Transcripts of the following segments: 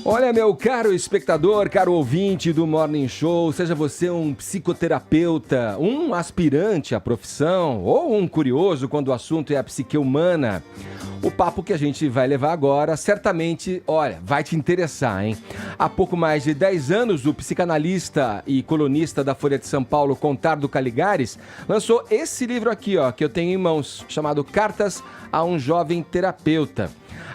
Olha, meu caro espectador, caro ouvinte do Morning Show, seja você um psicoterapeuta, um aspirante à profissão ou um curioso quando o assunto é a psique humana, o papo que a gente vai levar agora certamente, olha, vai te interessar, hein? Há pouco mais de 10 anos, o psicanalista e colunista da Folha de São Paulo, Contardo Caligares, lançou esse livro aqui, ó, que eu tenho em mãos, chamado Cartas a um Jovem Terapeuta.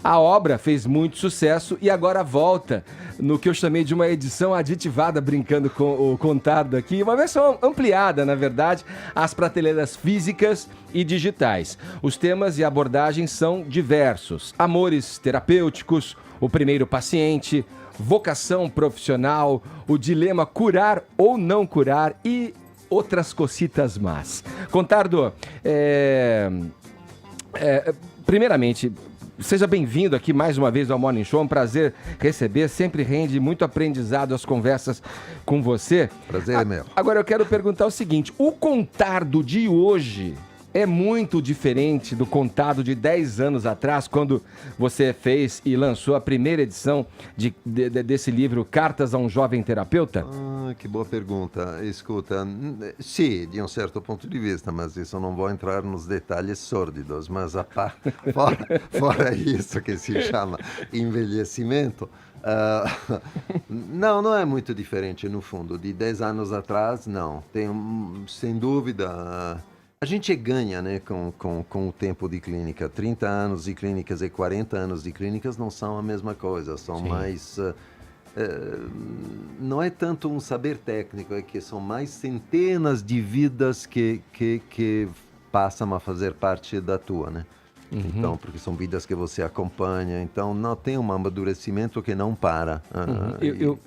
A obra fez muito sucesso e agora volta no que eu chamei de uma edição aditivada, brincando com o Contardo aqui, uma versão ampliada, na verdade, às prateleiras físicas e digitais. Os temas e abordagens são diversos: amores terapêuticos, o primeiro paciente, vocação profissional, o dilema curar ou não curar e outras cocitas más. Contardo, primeiramente, seja bem-vindo aqui mais uma vez ao Morning Show, é um prazer receber, sempre rende muito aprendizado as conversas com você. Prazer é meu. Agora eu quero perguntar o seguinte, o Contardo de hoje é muito diferente do Contado de 10 anos atrás, quando você fez e lançou a primeira edição desse livro, Cartas a um Jovem Terapeuta? Que boa pergunta. Escuta, sim, de um certo ponto de vista, mas isso não vou entrar nos detalhes sórdidos, mas fora isso que se chama envelhecimento, não é muito diferente no fundo. De 10 anos atrás, não. Tem, sem dúvida... A gente ganha, né, com o tempo de clínica. 30 anos de clínicas e 40 anos de clínicas não são a mesma coisa, são Sim. mais... não é tanto um saber técnico, é que são mais centenas de vidas que passam a fazer parte da tua, né? Uhum. Então, porque são vidas que você acompanha, então não tem um amadurecimento que não para.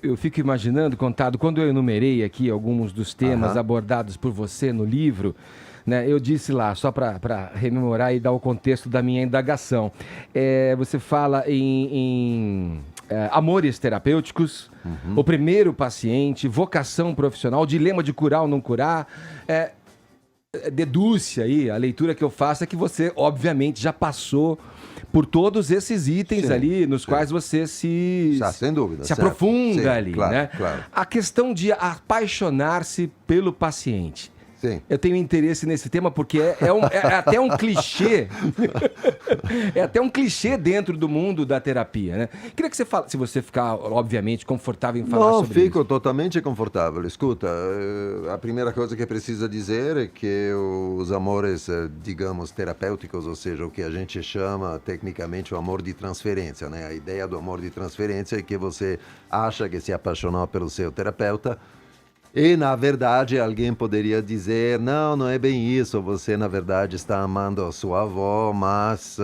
Eu fico imaginando, Contado, quando eu enumerei aqui alguns dos temas abordados por você no livro, né, eu disse lá, só para rememorar e dar o contexto da minha indagação, você fala em amores terapêuticos, o primeiro paciente, vocação profissional, dilema de curar ou não curar, deduz-se aí, a leitura que eu faço é que você, obviamente, já passou por todos esses itens ali, nos quais você sem dúvida, se aprofunda ali, claro, né? Claro. A questão de apaixonar-se pelo paciente. Sim. Eu tenho interesse nesse tema porque é até um clichê. É até um clichê dentro do mundo da terapia, né? Queria que você falasse, se você ficar, obviamente, confortável em falar sobre isso. Não, fico totalmente confortável. Escuta, a primeira coisa que precisa dizer é que os amores, digamos, terapêuticos, ou seja, o que a gente chama tecnicamente o amor de transferência, né? A ideia do amor de transferência é que você acha que se apaixonou pelo seu terapeuta, e, na verdade, alguém poderia dizer, não é bem isso, você, na verdade, está amando a sua avó, mas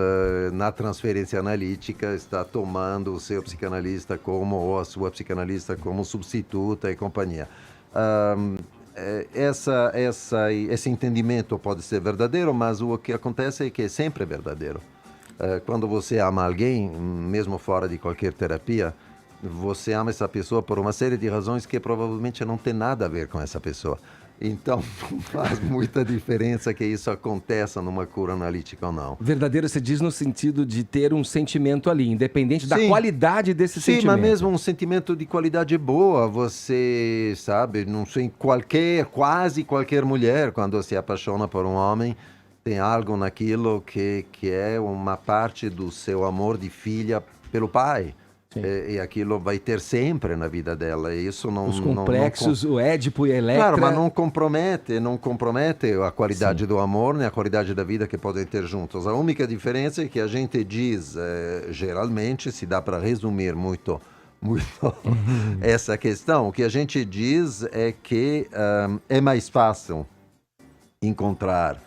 na transferência analítica está tomando o seu psicanalista ou a sua psicanalista como substituta e companhia. Esse entendimento pode ser verdadeiro, mas o que acontece é que é sempre verdadeiro. Quando você ama alguém, mesmo fora de qualquer terapia, você ama essa pessoa por uma série de razões que provavelmente não tem nada a ver com essa pessoa. Então, não faz muita diferença que isso aconteça numa cura analítica ou não. Verdadeiro, você diz no sentido de ter um sentimento ali, independente da qualidade desse sentimento. Sim, mas mesmo um sentimento de qualidade boa, você sabe, não sei, quase qualquer mulher, quando se apaixona por um homem, tem algo naquilo que é uma parte do seu amor de filha pelo pai. E aquilo vai ter sempre na vida dela. E isso não, os complexos, o Édipo e a Electra... Claro, mas não compromete a qualidade do amor, nem a qualidade da vida que podem ter juntos. A única diferença é que a gente diz, geralmente, se dá para resumir muito essa questão, o que a gente diz é que é mais fácil encontrar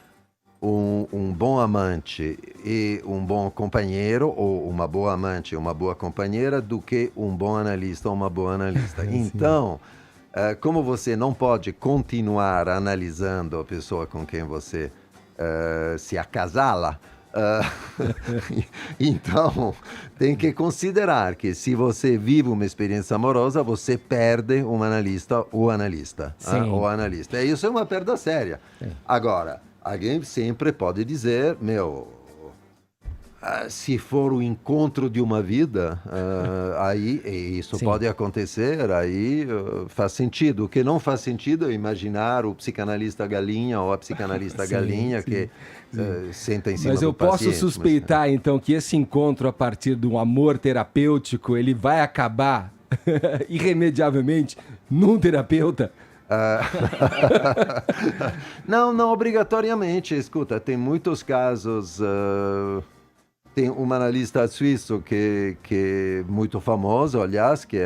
um bom amante e um bom companheiro, ou uma boa amante e uma boa companheira, do que um bom analista ou uma boa analista. Então, como você não pode continuar analisando a pessoa com quem você se acasala, então tem que considerar que se você vive uma experiência amorosa, você perde um analista ou analista. Ou analista. E isso é uma perda séria. Agora, alguém sempre pode dizer, Se for o encontro de uma vida, aí isso Sim. pode acontecer, aí faz sentido. O que não faz sentido é imaginar o psicanalista galinha ou a psicanalista galinha que senta em cima Mas do eu posso paciente. suspeitar, então, que esse encontro a partir de um amor terapêutico, ele vai acabar irremediavelmente num terapeuta? Não obrigatoriamente. Escuta, tem muitos casos. Tem um analista suíço que é muito famoso, aliás, que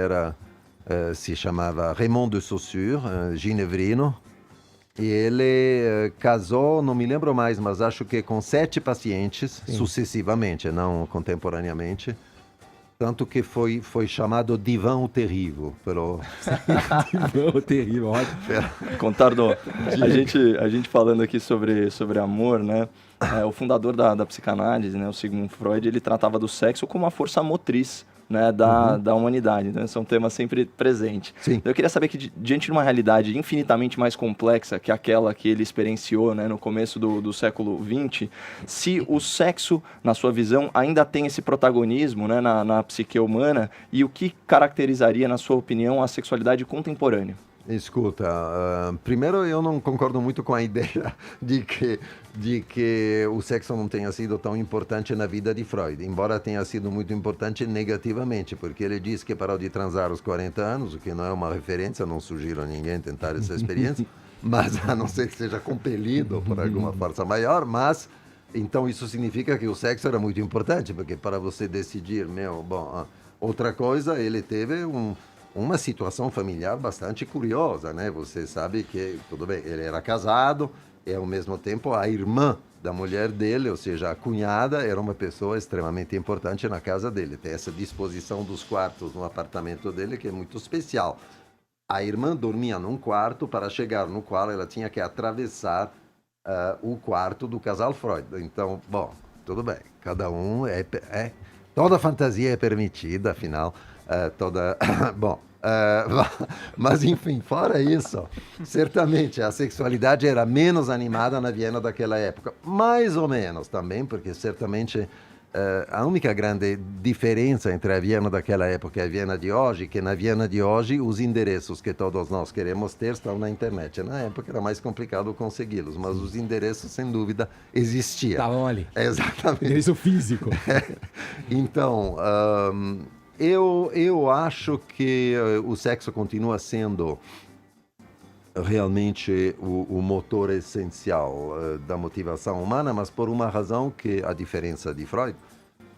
se chamava Raymond de Saussure, ginevrino. E ele casou, não me lembro mais, mas acho que com 7 pacientes, sucessivamente, não contemporaneamente. Tanto que foi chamado Divã Terrível. Divã Terrível, ótimo. Contardo, a gente falando aqui sobre amor, né? O fundador da psicanálise, né, o Sigmund Freud, ele tratava do sexo como uma força motriz, né, da humanidade. Então, esse é um tema sempre presente. Sim. Então, eu queria saber que, diante de uma realidade infinitamente mais complexa que aquela que ele experienciou, né, no começo do século XX, se o sexo, na sua visão, ainda tem esse protagonismo, né, na psique humana, e o que caracterizaria, na sua opinião, a sexualidade contemporânea? Escuta, primeiro eu não concordo muito com a ideia de que o sexo não tenha sido tão importante na vida de Freud, embora tenha sido muito importante negativamente, porque ele diz que parou de transar aos 40 anos, o que não é uma referência, não sugiro a ninguém tentar essa experiência, mas a não ser que seja compelido por alguma força maior, mas então isso significa que o sexo era muito importante, porque para você decidir, outra coisa, ele teve uma situação familiar bastante curiosa, né? Você sabe que, tudo bem, ele era casado e, ao mesmo tempo, a irmã da mulher dele, ou seja, a cunhada, era uma pessoa extremamente importante na casa dele. Tem essa disposição dos quartos no apartamento dele que é muito especial. A irmã dormia num quarto, para chegar no qual ela tinha que atravessar o quarto do casal Freud. Então, tudo bem, cada um toda fantasia é permitida, afinal... mas enfim, fora isso, certamente a sexualidade era menos animada na Viena daquela época, mais ou menos também, porque certamente a única grande diferença entre a Viena daquela época e a Viena de hoje, que na Viena de hoje os endereços que todos nós queremos ter estão na internet. Na época era mais complicado consegui-los, mas os endereços, sem dúvida, existiam. Estavam ali. Exatamente. Endereço físico. Então... Eu acho que o sexo continua sendo realmente o motor essencial da motivação humana, mas por uma razão que, a diferença de Freud,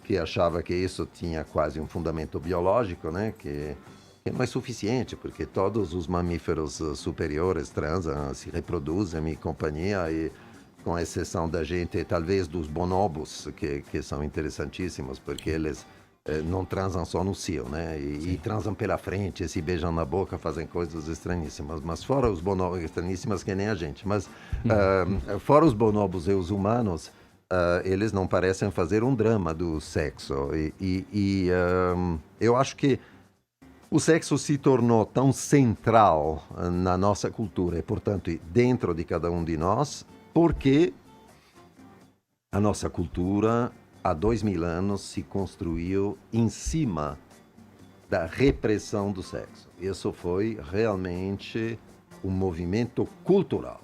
que achava que isso tinha quase um fundamento biológico, né? Que não é suficiente, porque todos os mamíferos superiores transam, se reproduzem e companhia, e com exceção da gente, talvez dos bonobos, que são interessantíssimos, porque eles... não transam só no cio, né? E transam pela frente, se beijam na boca, fazem coisas estranhíssimas. Mas fora os bonobos, estranhíssimas que nem a gente, mas fora os bonobos e os humanos, eles não parecem fazer um drama do sexo. Eu acho que o sexo se tornou tão central na nossa cultura e, portanto, dentro de cada um de nós, porque a nossa cultura... há 2000 anos se construiu em cima da repressão do sexo. Isso foi realmente um movimento cultural.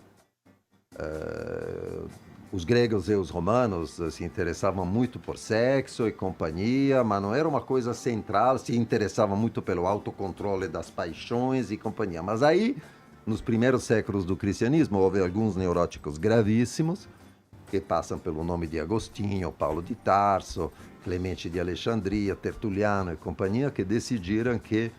Os gregos e os romanos se interessavam muito por sexo e companhia, mas não era uma coisa central, se interessavam muito pelo autocontrole das paixões e companhia. Mas aí, nos primeiros séculos do cristianismo, houve alguns neuróticos gravíssimos, que passam pelo nome de Agostinho, Paulo de Tarso, Clemente de Alexandria, Tertuliano e companhia, que decidiram que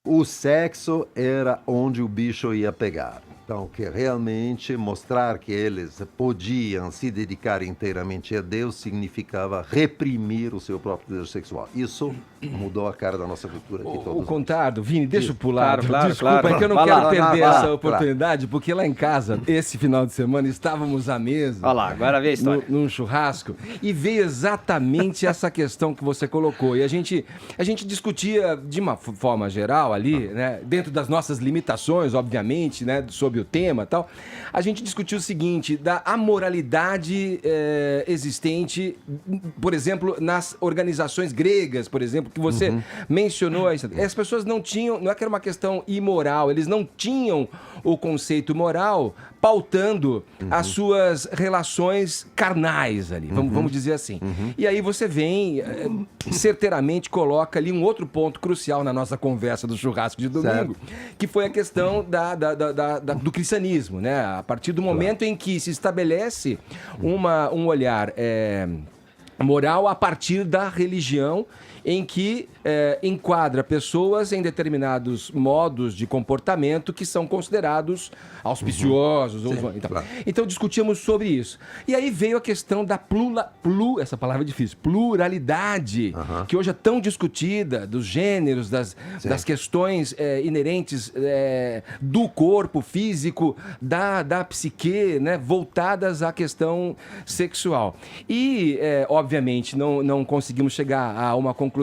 o sexo era onde o bicho ia pegar. Então, que realmente mostrar que eles podiam se dedicar inteiramente a Deus significava reprimir o seu próprio desejo sexual. Isso mudou a cara da nossa cultura aqui todos. O Contardo, Vini, deixa eu pular. Claro, Desculpa, claro. é que eu não Vai quero lá, perder vai essa lá, oportunidade, porque lá em casa, esse final de semana, estávamos à mesa. Olha lá, agora vê a história. Num churrasco, e veio exatamente essa questão que você colocou. E a gente discutia de uma forma geral ali, né, dentro das nossas limitações, obviamente, né, sobre sobre o tema e tal, a gente discutiu o seguinte, da amoralidade existente, por exemplo, nas organizações gregas, por exemplo, que você mencionou. As pessoas não tinham, não é que era uma questão imoral, eles não tinham o conceito moral pautando as suas relações carnais ali, vamos dizer assim. E aí você vem, certeiramente coloca ali um outro ponto crucial na nossa conversa do churrasco de domingo, que foi a questão do cristianismo, né? A partir do momento em que se estabelece um olhar moral a partir da religião, em que enquadra pessoas em determinados modos de comportamento que são considerados auspiciosos. Então discutimos sobre isso. E aí veio a questão da essa palavra é difícil, pluralidade, que hoje é tão discutida, dos gêneros, das questões inerentes do corpo físico, da psique, né, voltadas à questão sexual. E, obviamente, não conseguimos chegar a uma conclusão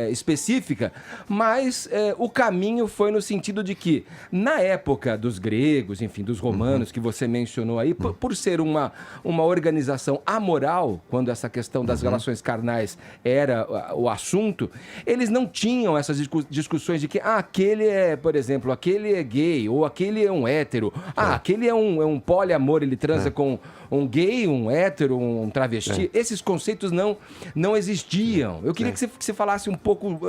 específica, mas o caminho foi no sentido de que, na época dos gregos, enfim, dos romanos, que você mencionou aí, por ser uma organização amoral, quando essa questão das relações carnais era o assunto, eles não tinham essas discussões de que, aquele por exemplo, aquele é gay, ou aquele é um hétero, aquele é um poliamor, ele transa com um gay, um hétero, um travesti. Esses conceitos não existiam. Eu queria que você falasse um pouco,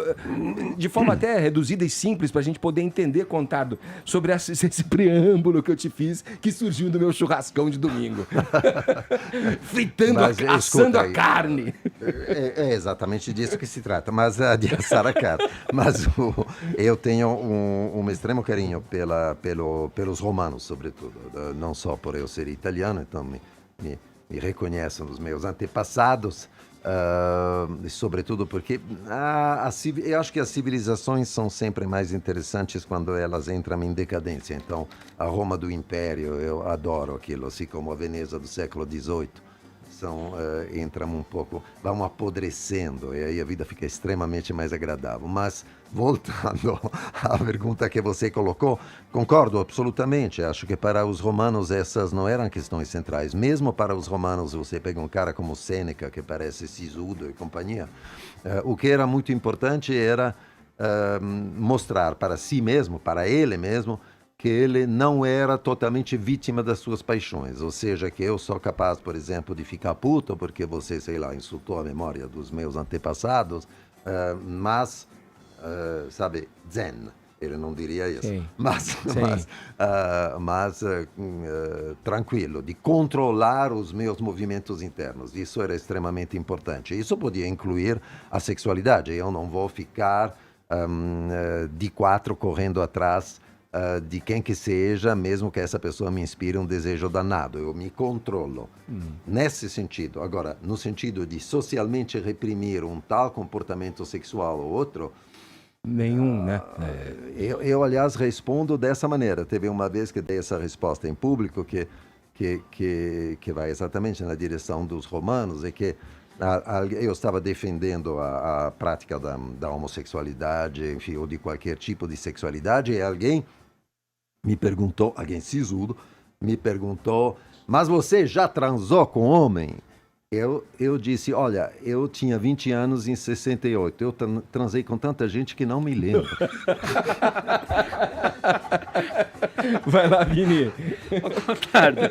de forma até reduzida e simples, para a gente poder entender, Contardo, sobre esse preâmbulo que eu te fiz, que surgiu do meu churrascão de domingo. Fritando, assando a carne. É exatamente disso que se trata, mas de assar a carne. Mas eu tenho um extremo carinho pelos romanos, sobretudo. Não só por eu ser italiano, então me reconheço nos meus antepassados, sobretudo porque eu acho que as civilizações são sempre mais interessantes quando elas entram em decadência. Então, a Roma do Império, eu adoro aquilo, assim como a Veneza do século XVIII. Entram um pouco, vão apodrecendo, e aí a vida fica extremamente mais agradável. Mas, voltando à pergunta que você colocou, concordo absolutamente. Acho que para os romanos essas não eram questões centrais. Mesmo para os romanos, você pega um cara como Sêneca, que parece sisudo e companhia, o que era muito importante era mostrar para si mesmo, para ele mesmo, que ele não era totalmente vítima das suas paixões. Ou seja, que eu sou capaz, por exemplo, de ficar puto porque você, sei lá, insultou a memória dos meus antepassados, mas, sabe, zen. Ele não diria isso. Sim. Mas tranquilo, de controlar os meus movimentos internos. Isso era extremamente importante. Isso podia incluir a sexualidade. Eu não vou ficar de quatro correndo atrás de quem que seja, mesmo que essa pessoa me inspire um desejo danado. Eu me controlo. Nesse sentido. Agora, no sentido de socialmente reprimir um tal comportamento sexual ou outro... Nenhum, né? Eu, aliás, respondo dessa maneira. Teve uma vez que dei essa resposta em público que vai exatamente na direção dos romanos, e que eu estava defendendo a prática da homossexualidade, enfim, ou de qualquer tipo de sexualidade, e alguém me perguntou, alguém sisudo, me perguntou, mas você já transou com homem? Eu disse, olha, eu tinha 20 anos em 68, eu transei com tanta gente que não me lembro. Vai lá, Vini. Contardo,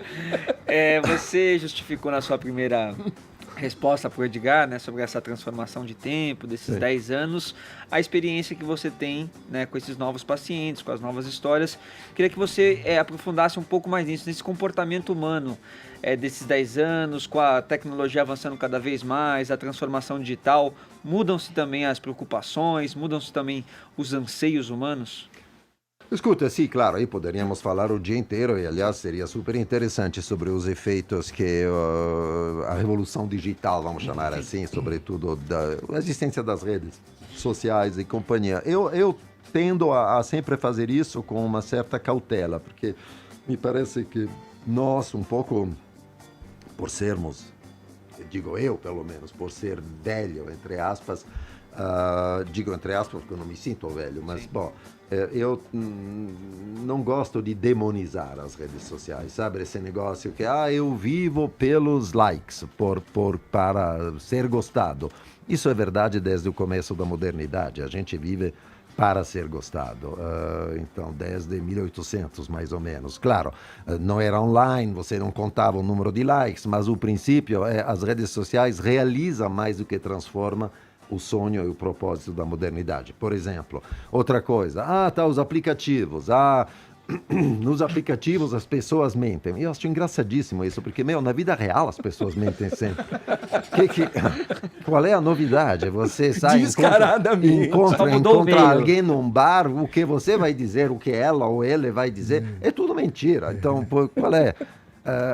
você justificou na sua primeira resposta para o Edgar, né, sobre essa transformação de tempo, desses 10 anos, a experiência que você tem, né, com esses novos pacientes, com as novas histórias. Queria que você aprofundasse um pouco mais nisso, nesse comportamento humano desses 10 anos, com a tecnologia avançando cada vez mais, a transformação digital. Mudam-se também as preocupações, mudam-se também os anseios humanos? Escuta, sim, claro, aí poderíamos falar o dia inteiro, e aliás seria super interessante sobre os efeitos que a revolução digital, vamos chamar assim, sobretudo da existência das redes sociais e companhia. Eu tendo a sempre fazer isso com uma certa cautela, porque me parece que nós, um pouco, por sermos, digo eu pelo menos, por ser velho, entre aspas, digo entre aspas porque eu não me sinto velho, mas bom, eu não gosto de demonizar as redes sociais, sabe? Esse negócio que eu vivo pelos likes, para ser gostado. Isso é verdade desde o começo da modernidade, a gente vive para ser gostado, então desde 1800 mais ou menos. Claro, não era online, você não contava o número de likes, mas o princípio é as redes sociais realizam mais do que transformam o sonho e o propósito da modernidade. Por exemplo, outra coisa, os aplicativos, nos aplicativos as pessoas mentem. Eu acho engraçadíssimo isso, porque, na vida real as pessoas mentem sempre. Qual é a novidade? Você sai, encontra alguém num bar, o que você vai dizer, o que ela ou ele vai dizer, é tudo mentira. Então, qual é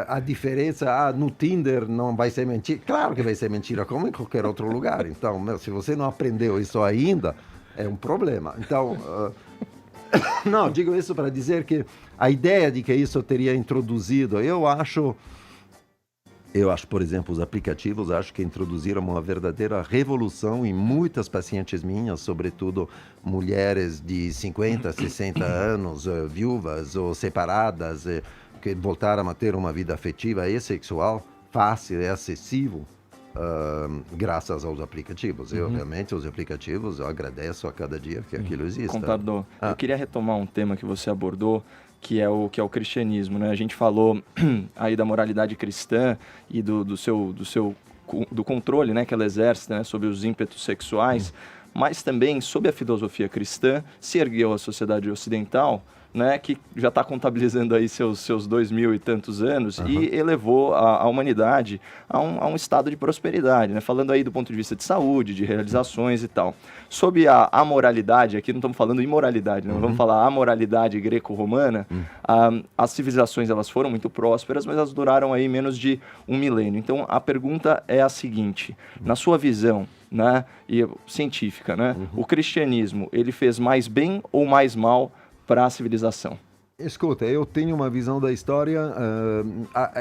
a diferença? No Tinder não vai ser mentira? Claro que vai ser mentira, como em qualquer outro lugar. Então, se você não aprendeu isso ainda, é um problema. Então... Não, digo isso para dizer que a ideia de que isso teria introduzido, eu acho, por exemplo, os aplicativos, acho que introduziram uma verdadeira revolução em muitas pacientes minhas, sobretudo mulheres de 50, 60 anos, viúvas ou separadas, que voltaram a ter uma vida afetiva e sexual fácil e acessível. Graças aos aplicativos. Realmente, os aplicativos, eu agradeço a cada dia que aquilo existe. Contador, eu queria retomar um tema que você abordou, que é o cristianismo, né? A gente falou aí da moralidade cristã e do controle, né, que ela exerce, né, sobre os ímpetos sexuais, mas também sobre a filosofia cristã se ergueu a sociedade ocidental, né, que já está contabilizando aí seus 2000 e tantos anos, e elevou a humanidade a um estado de prosperidade, né, falando aí do ponto de vista de saúde, de realizações e tal. Sob a amoralidade, aqui não estamos falando imoralidade, né, vamos falar amoralidade greco-romana, as civilizações elas foram muito prósperas, mas elas duraram aí menos de 1 milênio. Então a pergunta é a seguinte, na sua visão, né, e científica, né, o cristianismo, ele fez mais bem ou mais mal para a civilização? Escuta, eu tenho uma visão da história,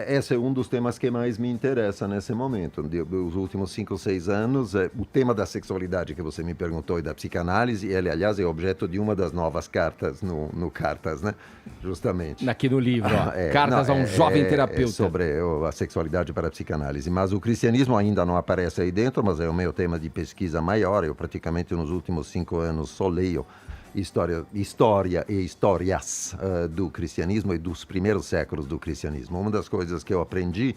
esse é um dos temas que mais me interessa nesse momento. Dos últimos 5 ou 6 anos, o tema da sexualidade que você me perguntou e da psicanálise, ele, aliás, é objeto de uma das novas cartas no Cartas, né? Justamente. Aqui no livro, Cartas a um jovem terapeuta. Sobre a sexualidade para a psicanálise. Mas o cristianismo ainda não aparece aí dentro, mas é o meu tema de pesquisa maior. Eu praticamente nos últimos 5 anos só leio história e histórias do cristianismo e dos primeiros séculos do cristianismo. Uma das coisas que eu aprendi,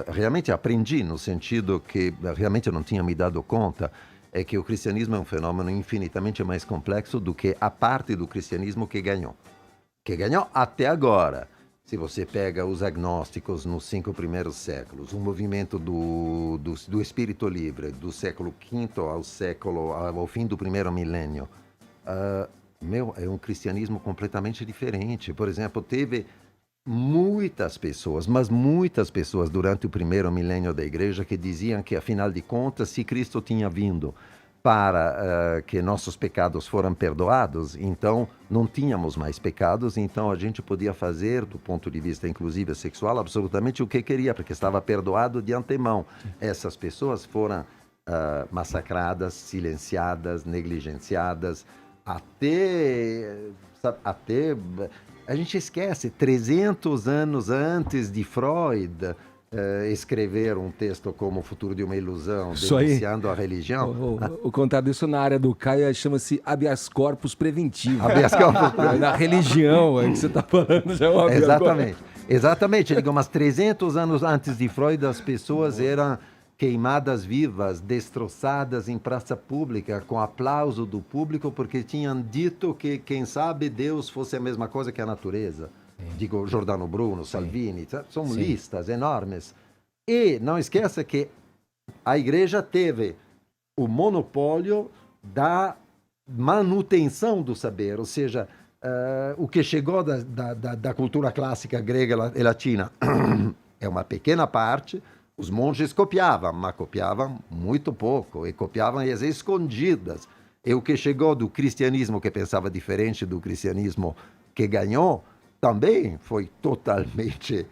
realmente aprendi no sentido que realmente eu não tinha me dado conta, é que o cristianismo é um fenômeno infinitamente mais complexo do que a parte do cristianismo que ganhou até agora. Se você pega os agnósticos nos 5 primeiros séculos, o movimento do espírito livre do século V ao fim do primeiro milênio, é um cristianismo completamente diferente. Por exemplo, teve muitas pessoas durante o primeiro milênio da igreja que diziam que, afinal de contas, se Cristo tinha vindo para que nossos pecados foram perdoados, então não tínhamos mais pecados, então a gente podia fazer, do ponto de vista inclusive sexual, absolutamente o que queria, porque estava perdoado de antemão. Essas pessoas foram massacradas, silenciadas, negligenciadas, até a gente esquece, 300 anos antes de Freud escrever um texto como O Futuro de uma Ilusão, denunciando a religião. O contado isso na área do Caio chama-se habeas corpus preventivo. Habeas corpus preventivo. Na religião, que você está falando, já é uma Exatamente. Digo, mas 300 anos antes de Freud, as pessoas eram queimadas vivas, destroçadas em praça pública, com aplauso do público, porque tinham dito que, quem sabe, Deus fosse a mesma coisa que a natureza. Digo, Giordano Bruno, Salvini, são listas enormes. E não esqueça que a igreja teve o monopólio da manutenção do saber, ou seja, o que chegou da cultura clássica grega e latina é uma pequena parte. Os monges copiavam, mas copiavam muito pouco, e copiavam às vezes escondidas. E o que chegou do cristianismo, que pensava diferente do cristianismo que ganhou, também foi totalmente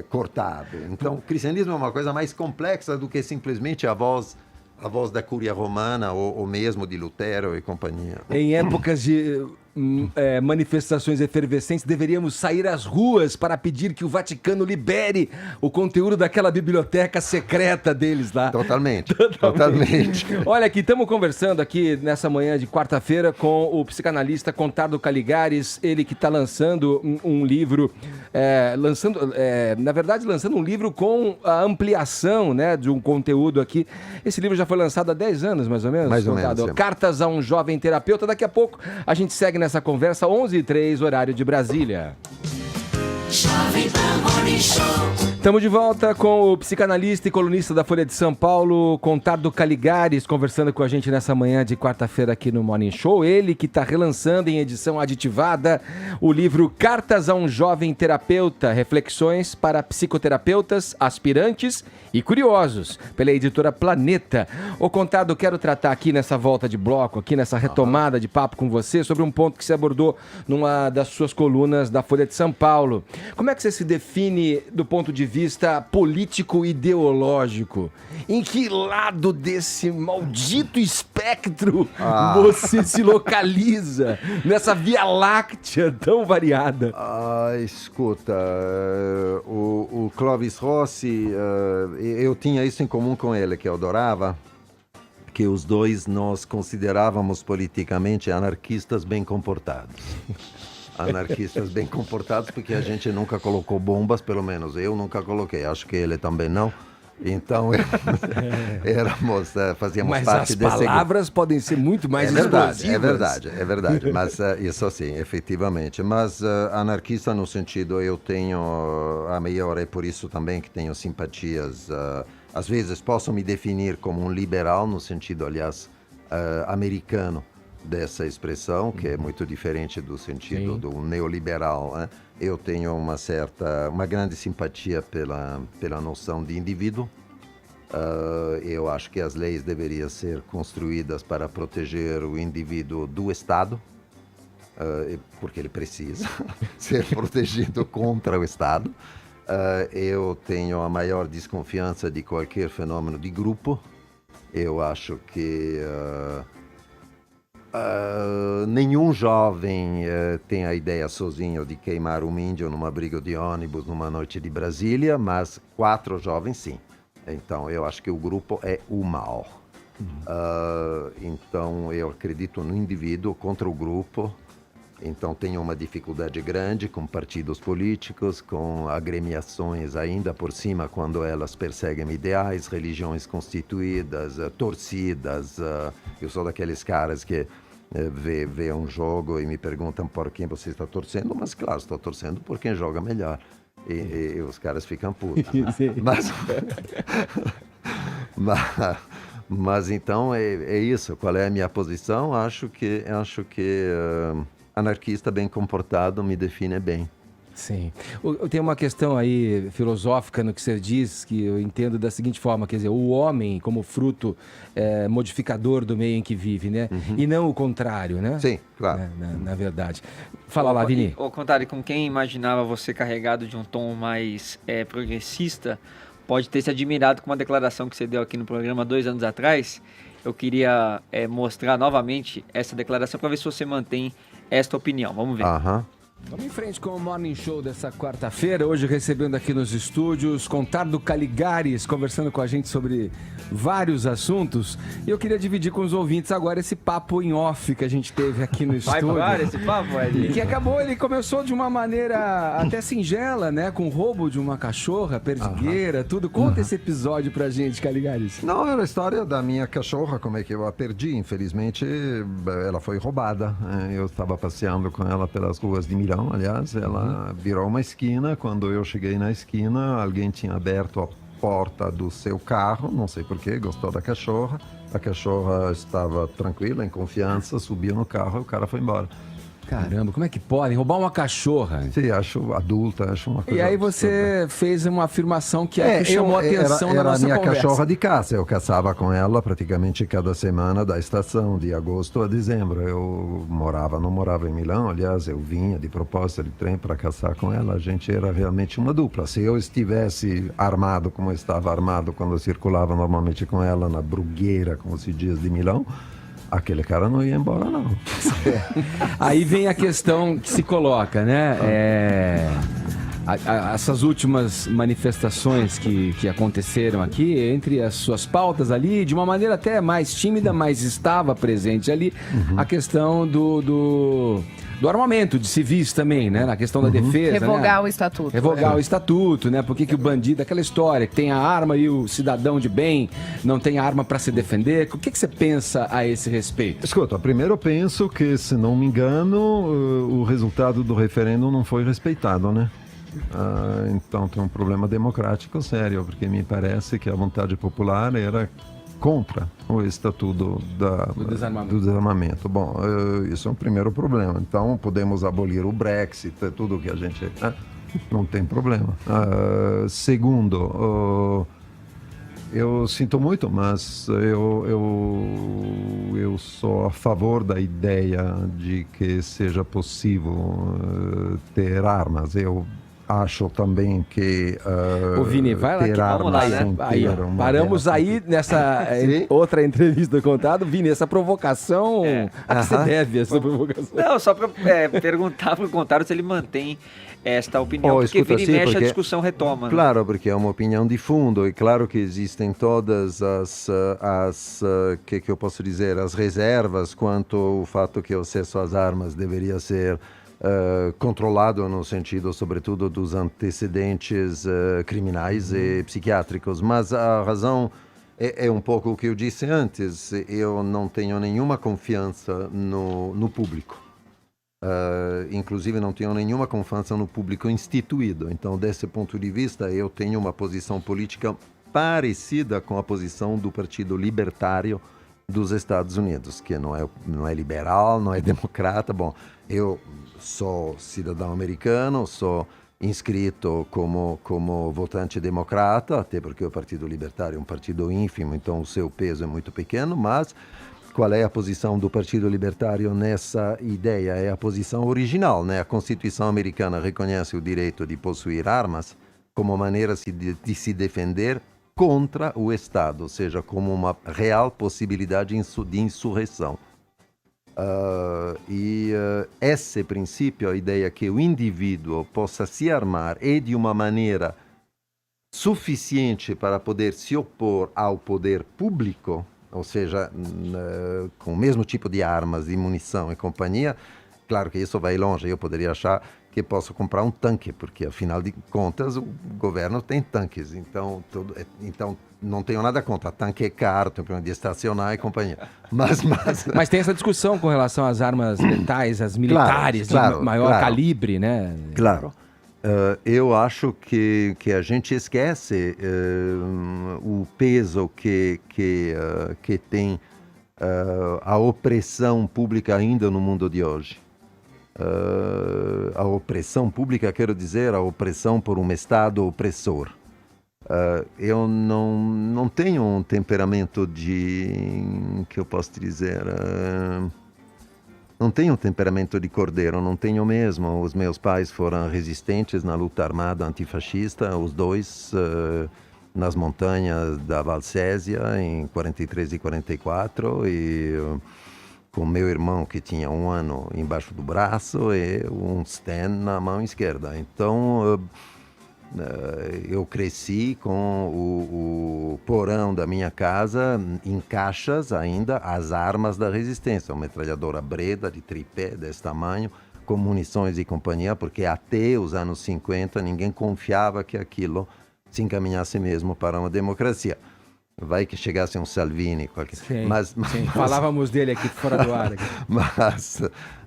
cortado. Então, o cristianismo é uma coisa mais complexa do que simplesmente a voz a voz da Cúria Romana ou mesmo de Lutero e companhia. Em épocas de manifestações efervescentes, deveríamos sair às ruas para pedir que o Vaticano libere o conteúdo daquela biblioteca secreta deles lá. Totalmente. Olha aqui, estamos conversando aqui nessa manhã de quarta-feira com o psicanalista Contardo Caligares, ele que está lançando um livro, lançando um livro com a ampliação, né, de um conteúdo aqui. Esse livro já foi lançado há 10 anos, mais ou menos? Mais ou menos, sim. Cartas a um Jovem Terapeuta. Daqui a pouco a gente segue nessa conversa, 11h03, horário de Brasília. Estamos de volta com o psicanalista e colunista da Folha de São Paulo, Contardo Caligares, conversando com a gente nessa manhã de quarta-feira aqui no Morning Show. Ele que está relançando em edição aditivada o livro Cartas a um Jovem Terapeuta, reflexões para psicoterapeutas, aspirantes e curiosos, pela editora Planeta. Ô Contardo, quero tratar aqui nessa volta de bloco, aqui nessa retomada de papo com você, sobre um ponto que você abordou numa das suas colunas da Folha de São Paulo. Como é que você se define do ponto de vista político-ideológico? Em que lado desse maldito espectro você se localiza nessa Via Láctea tão variada? Escuta, o Clovis Rossi, eu tinha isso em comum com ele, que eu adorava, que os dois nós considerávamos politicamente anarquistas bem comportados. Anarquistas bem comportados, porque a gente nunca colocou bombas, pelo menos eu nunca coloquei, acho que ele também não. Então, fazíamos parte desse... Mas as palavras podem ser muito mais explosivas. É verdade, mas isso sim, efetivamente. Mas anarquista no sentido, eu tenho a maior, é por isso também que tenho simpatias. Às vezes posso me definir como um liberal, no sentido, aliás, americano dessa expressão, que é muito diferente do sentido do neoliberal, né? Eu tenho uma grande simpatia pela noção de indivíduo. Eu acho que as leis deveriam ser construídas para proteger o indivíduo do Estado, porque ele precisa ser protegido contra o Estado. Eu tenho a maior desconfiança de qualquer fenômeno de grupo. Eu acho que nenhum jovem tem a ideia sozinho de queimar um índio numa briga de ônibus numa noite de Brasília, mas 4 jovens sim. Então eu acho que o grupo é o mal. Então eu acredito no indivíduo contra o grupo. Então tenho uma dificuldade grande com partidos políticos, com agremiações ainda por cima, quando elas perseguem ideais, religiões constituídas, torcidas. Eu sou daqueles caras que vê um jogo e me perguntam por quem você está torcendo, mas claro, estou torcendo por quem joga melhor. E os caras ficam putos. Mas então é isso. Qual é a minha posição? Acho que anarquista bem comportado me define bem. Sim. Tem uma questão aí filosófica no que você diz, que eu entendo da seguinte forma, quer dizer, o homem como fruto modificador do meio em que vive, né? Uhum. E não o contrário, né? Sim, claro. Na verdade. Fala lá, Vini. Contrário, com quem imaginava você carregado de um tom mais progressista, pode ter se admirado com uma declaração que você deu aqui no programa 2 anos atrás. Eu queria mostrar novamente essa declaração para ver se você mantém esta opinião. Vamos ver. Vamos em frente com o Morning Show dessa quarta-feira, hoje recebendo aqui nos estúdios Contardo Caligares, conversando com a gente sobre vários assuntos. E eu queria dividir com os ouvintes agora esse papo em off que a gente teve aqui no estúdio. Vai para esse papo, Ed? Que ele começou de uma maneira até singela, né? Com o roubo de uma cachorra, perdigueira, tudo. Conta esse episódio pra gente, Caligares. Não, era a história da minha cachorra, como é que eu a perdi. Infelizmente, ela foi roubada. Eu estava passeando com ela pelas ruas de Milão. Aliás, ela virou uma esquina. Quando eu cheguei na esquina, alguém tinha aberto a porta do seu carro, não sei porquê, gostou da cachorra. A cachorra estava tranquila, em confiança, subiu no carro e o cara foi embora. Caramba, como é que podem roubar uma cachorra? Sim, acho adulta, acho uma coisa E aí absurda. você fez uma afirmação que chamou a atenção era na nossa a minha conversa. cachorra de caça. Eu caçava com ela praticamente cada semana da estação, de agosto a dezembro. Eu não morava em Milão, aliás, eu vinha de proposta de trem para caçar com ela. A gente era realmente uma dupla. Se eu estivesse armado como eu estava armado quando eu circulava normalmente com ela na Brugueira, como se diz, de Milão, aquele cara não ia embora, não. Aí vem a questão que se coloca, né? Essas últimas manifestações que aconteceram aqui, entre as suas pautas ali, de uma maneira até mais tímida, mas estava presente ali, a questão do armamento de civis também, né? Na questão da defesa. Revogar né? o estatuto. Revogar o estatuto, né? Por que o bandido, aquela história, que tem a arma e o cidadão de bem não tem a arma para se defender. O que você pensa a esse respeito? Escuta, primeiro eu penso que, se não me engano, o resultado do referendo não foi respeitado, né? Então tem um problema democrático sério, porque me parece que a vontade popular era contra o estatuto do desarmamento. Bom, isso é um primeiro problema. Então podemos abolir o Brexit, tudo que a gente... não tem problema. Segundo, eu sinto muito, mas eu sou a favor da ideia de que seja possível ter armas. Eu acho também que Ô Vini, vai lá, ter vamos lá, armas né? sem Aí, ter uma paramos guerra aí nessa outra entrevista contada. Vini, essa provocação, a que você deve essa provocação? Não, só para perguntar para o Contaro se ele mantém esta opinião, porque escuta, vira e sim, mexe a porque- discussão retoma. né? Claro, porque é uma opinião de fundo e claro que existem todas que eu posso dizer, as reservas quanto ao fato que o acesso às armas deveria ser controlado no sentido, sobretudo, dos antecedentes criminais e psiquiátricos. Mas a razão é um pouco o que eu disse antes. Eu não tenho nenhuma confiança no público. Inclusive não tenho nenhuma confiança no público instituído. Então, desse ponto de vista, eu tenho uma posição política parecida com a posição do Partido Libertário dos Estados Unidos, que não é liberal, não é democrata. Bom, eu sou cidadão americano, sou inscrito como votante democrata, até porque o Partido Libertário é um partido ínfimo, então o seu peso é muito pequeno, mas qual é a posição do Partido Libertário nessa ideia? É a posição original, né? A Constituição americana reconhece o direito de possuir armas como maneira de se defender contra o Estado, ou seja, como uma real possibilidade de insurreição. Esse princípio, a ideia que o indivíduo possa se armar e de uma maneira suficiente para poder se opor ao poder público, ou seja, com o mesmo tipo de armas e munição e companhia, claro que isso vai longe. Eu poderia achar que posso comprar um tanque, porque afinal de contas o governo tem tanques, então não tenho nada contra. Tanque é caro, tem problema de estacionar e companhia. Mas tem essa discussão com relação às armas letais, as militares, Claro, de maior claro. calibre, né? Claro. Eu acho que a gente esquece o peso que tem a opressão pública ainda no mundo de hoje. A opressão pública, quero dizer, a opressão por um Estado opressor. Eu não tenho um temperamento que eu posso te dizer... Não tenho um temperamento de cordeiro, não tenho mesmo. Os meus pais foram resistentes na luta armada antifascista, os dois nas montanhas da Valsésia em 43 e 44, e com meu irmão que tinha 1 ano embaixo do braço e um Sten na mão esquerda. Então eu cresci com o porão da minha casa em caixas ainda as armas da resistência, uma metralhadora Breda de tripé desse tamanho, com munições e companhia, porque até os anos 50 ninguém confiava que aquilo se encaminhasse mesmo para uma democracia. Vai que chegasse um Salvini, qualquer... Sim, mas falávamos dele aqui fora do ar.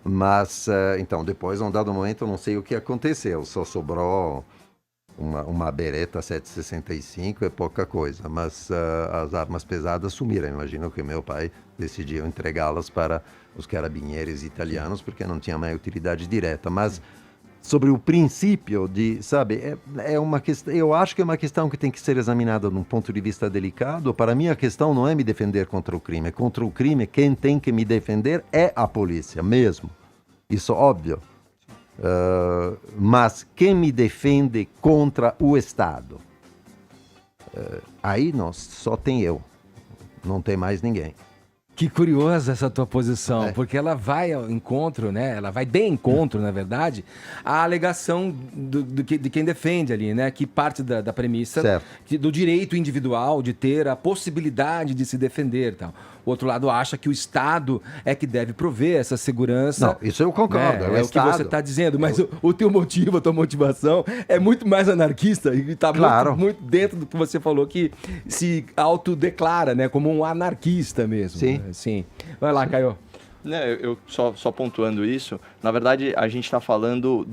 mas então depois, a um dado momento, eu não sei o que aconteceu, só sobrou uma Beretta 765 é pouca coisa, mas as armas pesadas sumiram. Imagino que meu pai decidiu entregá-las para os carabinieri italianos porque não tinha mais utilidade direta. Mas sobre o princípio de, sabe, é uma questão, eu acho que é uma questão que tem que ser examinada de um ponto de vista delicado. Para mim a questão não é me defender contra o crime. Contra o crime quem tem que me defender é a polícia mesmo. Isso é óbvio. Mas quem me defende contra o Estado? Aí só tem eu, não tem mais ninguém. Que curiosa essa tua posição, porque ela vai ao encontro, né? Ela vai de encontro, na verdade, à alegação de quem defende ali, né? Que parte da premissa do direito individual de ter a possibilidade de se defender e tal. O outro lado acha que o Estado é que deve prover essa segurança. Não, isso eu concordo. É o que você está dizendo, mas o teu motivo, a tua motivação é muito mais anarquista e está muito dentro do que você falou, que se autodeclara, né, como um anarquista mesmo. Sim. Né? Sim. Vai lá, Caio. Eu só pontuando isso, na verdade a gente está falando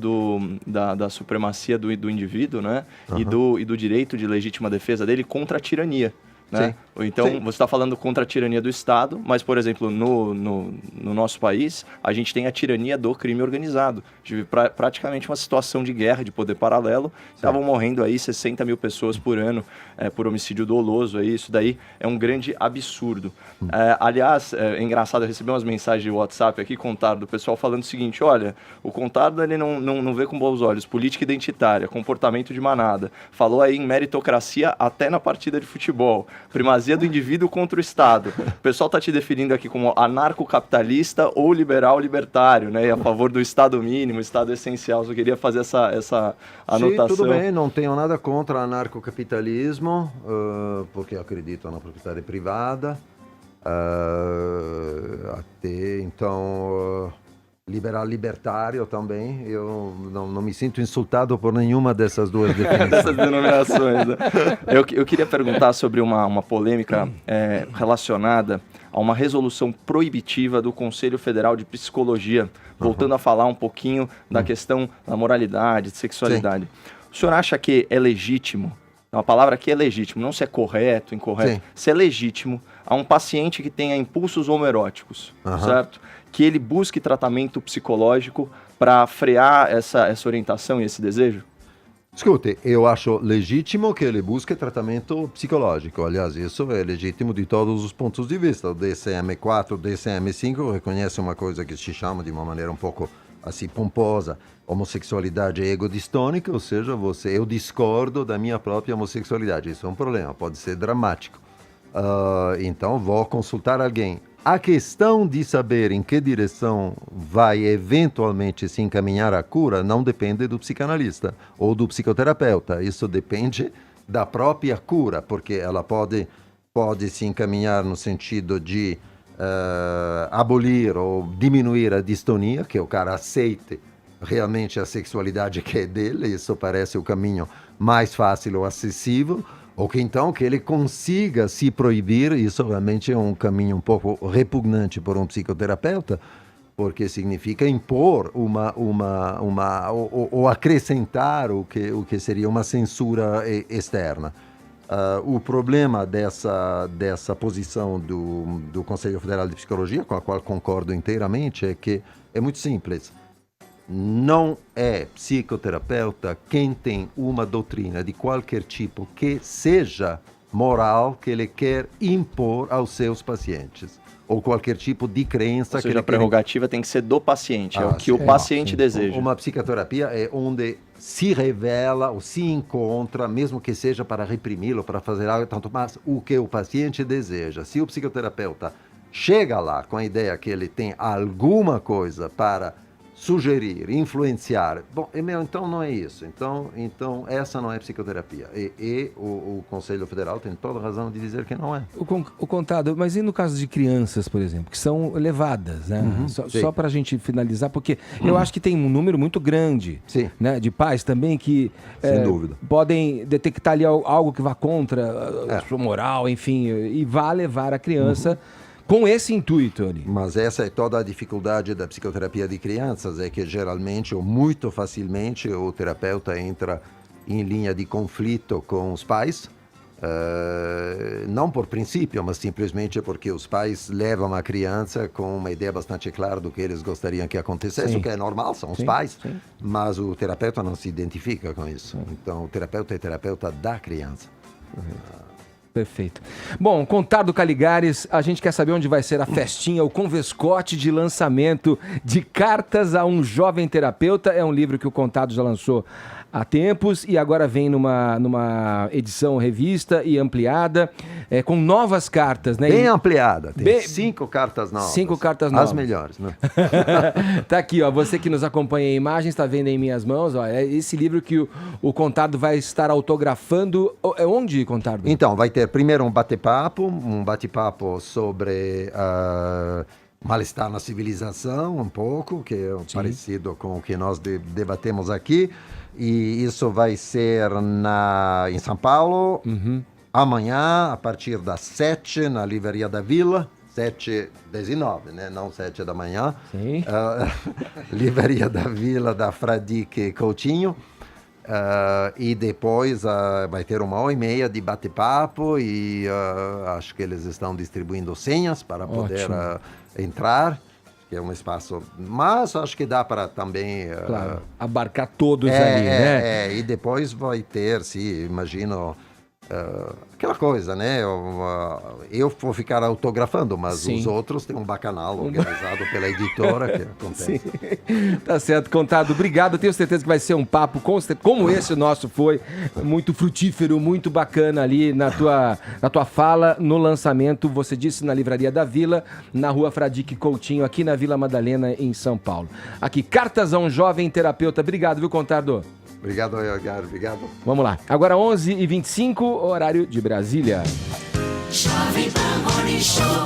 da supremacia do indivíduo, né? Uhum. E do direito de legítima defesa dele contra a tirania. Né? Então, você está falando contra a tirania do Estado, mas, por exemplo, no nosso país, a gente tem a tirania do crime organizado. Tive praticamente uma situação de guerra, de poder paralelo. Estavam morrendo aí 60 mil pessoas por ano por homicídio doloso. Aí, isso daí é um grande absurdo. Aliás, é engraçado, eu recebi umas mensagens de WhatsApp aqui, Contardo, do pessoal falando o seguinte: olha, o Contardo ele não vê com bons olhos política identitária, comportamento de manada. Falou aí em meritocracia até na partida de futebol. Primazia do indivíduo contra o Estado. O pessoal está te definindo aqui como anarcocapitalista ou liberal-libertário, né? E a favor do Estado mínimo, Estado essencial. Só queria fazer essa anotação. Sim, tudo bem, não tenho nada contra anarcocapitalismo, porque acredito na propriedade privada. Liberal-libertário também. Eu não me sinto insultado por nenhuma dessas duas definições. Dessas denominações. Né? Eu queria perguntar sobre uma polêmica relacionada a uma resolução proibitiva do Conselho Federal de Psicologia, voltando a falar um pouquinho da questão da moralidade, de sexualidade. Sim. O senhor acha que é legítimo, a palavra aqui é legítimo, não se é correto, incorreto, sim, se é legítimo a um paciente que tenha impulsos homoeróticos, certo? Que ele busque tratamento psicológico para frear essa orientação e esse desejo? Escute, eu acho legítimo que ele busque tratamento psicológico. Aliás, isso é legítimo de todos os pontos de vista. O DSM-4, o DSM-5 reconhece uma coisa que se chama de uma maneira um pouco assim pomposa, homossexualidade egodistônica, ou seja, eu discordo da minha própria homossexualidade. Isso é um problema, pode ser dramático. Então vou consultar alguém. A questão de saber em que direção vai eventualmente se encaminhar a cura não depende do psicanalista ou do psicoterapeuta. Isso depende da própria cura, porque ela pode se encaminhar no sentido de abolir ou diminuir a distonia, que o cara aceite realmente a sexualidade que é dele. Isso parece o caminho mais fácil ou acessível. Ou que então que ele consiga se proibir. Isso realmente é um caminho um pouco repugnante por um psicoterapeuta, porque significa impor ou acrescentar o que seria uma censura externa. O problema dessa posição do Conselho Federal de Psicologia, com a qual concordo inteiramente, é que é muito simples. Não é psicoterapeuta quem tem uma doutrina de qualquer tipo que seja moral que ele quer impor aos seus pacientes, ou qualquer tipo de crença. Ou seja, a prerrogativa tem que ser do paciente, é o que o paciente deseja. Uma psicoterapia é onde se revela ou se encontra, mesmo que seja para reprimi-lo, para fazer algo, tanto mais o que o paciente deseja. Se o psicoterapeuta chega lá com a ideia que ele tem alguma coisa para sugerir, influenciar, bom, então não é isso. Então essa não é psicoterapia. E o Conselho Federal tem toda a razão de dizer que não é. O Contado, mas e no caso de crianças, por exemplo, que são levadas, né? Só para a gente finalizar, porque eu acho que tem um número muito grande, né, de pais também que sem dúvida podem detectar ali algo que vá contra a sua moral, enfim, e vá levar a criança com esse intuito ali. Mas essa é toda a dificuldade da psicoterapia de crianças, é que geralmente ou muito facilmente o terapeuta entra em linha de conflito com os pais. Não por princípio, mas simplesmente porque os pais levam a criança com uma ideia bastante clara do que eles gostariam que acontecesse, Sim. o que é normal, são os Sim, pais, sim. mas o terapeuta não se identifica com isso. Então, o terapeuta é terapeuta da criança. Perfeito. Bom, Contardo Caligares, a gente quer saber onde vai ser a festinha, o convescote de lançamento de Cartas a um Jovem Terapeuta. É um livro que o Contardo já lançou há tempos e agora vem numa edição revista e ampliada, com novas cartas, né? Bem ampliada, tem Bem- 5 cartas novas. 5 cartas novas. As melhores, né? Tá aqui, ó, você que nos acompanha em imagens, está vendo em minhas mãos, ó, é esse livro que o Contardo vai estar autografando. É onde, Contardo? Então, vai ter primeiro um bate-papo sobre mal-estar na civilização, um pouco, que é parecido com o que nós debatemos aqui. E isso vai ser em São Paulo, amanhã, a partir das 7, na Livraria da Vila. 7h19, né? Não 7 da manhã. Sim. Livraria da Vila, da Fradique Coutinho. E depois vai ter 1h30 de bate-papo e acho que eles estão distribuindo senhas para poder entrar, que é um espaço, mas acho que dá para também Claro, abarcar todos ali, né? e depois vai ter, sim, imagino, aquela coisa, né? Eu vou ficar autografando, mas Sim. os outros têm um bacanal organizado pela editora que acontece. Sim. Tá certo, Contardo. Obrigado. Eu tenho certeza que vai ser um papo como esse nosso foi, muito frutífero, muito bacana ali na tua fala no lançamento. Você disse na Livraria da Vila, na Rua Fradique Coutinho, aqui na Vila Madalena, em São Paulo. Aqui, Cartas a um Jovem Terapeuta. Obrigado, viu, Contardo? Obrigado, Edgar. Obrigado. Vamos lá. Agora 11h25, horário de Brasília. Jovem Pan Morning Show.